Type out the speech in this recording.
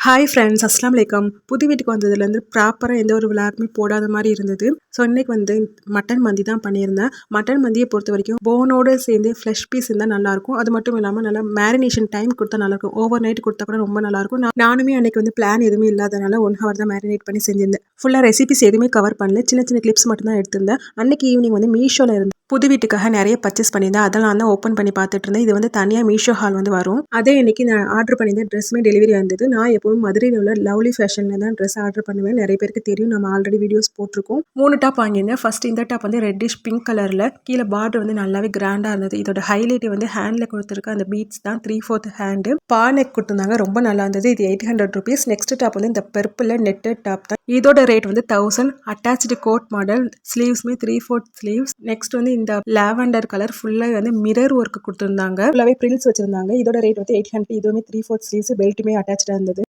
Hi friends, அஸ்ஸலாமு அலைக்கும். புது வீட்டுக்கு வந்ததுலேருந்து ப்ராப்பராக எந்த ஒரு விளாக்குமே போடாத மாதிரி இருந்தது. ஸோ இன்றைக்கி வந்து மட்டன் மந்தி தான் பண்ணியிருந்தேன். மட்டன் மந்தியை பொறுத்த வரைக்கும் போனோடு சேர்ந்து ஃப்ளஷ் பீஸ் இருந்தால் நல்லாயிருக்கும். அது மட்டும் இல்லாமல் நல்லா மேரினேஷன் டைம் கொடுத்தா நல்லாயிருக்கும். ஓவர் நைட் கொடுத்தா கூட ரொம்ப நல்லாயிருக்கும். நானுமே அன்றைக்கி வந்து பிளான் எதுவுமே இல்லாதனால 1 ஹவர் தான் மேரினேட் பண்ணி செஞ்சிருந்தேன். ஃபுல்லாக ரெசிபிஸ் எதுவுமே கவர் பண்ணல. சின்ன சின்ன கிளிப்ஸ் மட்டும் தான் எடுத்திருந்தேன். அன்றைக்கி ஈவினிங் வந்து மீஷோவில் இருந்து புது வீட்டுக்காக நிறைய பர்ச்சேஸ் பண்ணியிருந்தேன். அதெல்லாம் தான் ஓப்பன் பண்ணி பார்த்துட்டு இருந்தேன். இது வந்து தனியாக மீஷோ ஹால் வந்து வரும். அதே இன்னைக்கு நான் ஆர்டர் பண்ணியிருந்த ட்ரெஸ்ஸுமே டெலிவரி ஆயிருந்தது. நான் எப்பவும் மதுரையில் உள்ள லவ்லி ஃபேஷனில் தான் ட்ரெஸ் ஆர்டர் பண்ணுவேன். நிறைய பேருக்கு தெரியும், நம்ம ஆல்ரெடி வீடியோஸ் போட்டிருக்கோம். 3 டாப் வாங்கியிருந்தேன். ஃபர்ஸ்ட் இந்த டாப் வந்து ரெட்டிஷ் பிங்க் கலரில், கீழே பார்டர் வந்து நல்லாவே கிராண்டாக இருந்தது. இதோட ஹைலைட் வந்து ஹேண்டில் கொடுத்துருக்க அந்த பீட்ஸ் தான். 3/4 ஹேண்டு பா நெக் கொடுத்துருந்தாங்க. ரொம்ப நல்லா இருந்தது. இது 800 ருபீஸ். நெக்ஸ்ட் டாப் வந்து இந்த பர்பிள் நெட்டட் டாப் தான். இதோட ரேட் வந்து 1000. அட்டாச்சு கோட் மாடல், ஸ்லீவ்ஸ்மே 3/4 ஸ்லீவ்ஸ். நெக்ஸ்ட் வந்து இந்த லாவெண்டர் கலர் ஃபுல்லாக வந்து மிரர் ஒர்க் கொடுத்துருந்தாங்க. ஃபுல்லாகவே பிரில்ஸ் வச்சிருந்தாங்க. இதோட ரேட் வந்து 800. இதுவுமே 3/4 ஸ்லீவ்ஸ், பெல்ட்டுமே அட்டாச்சாக இருந்தது.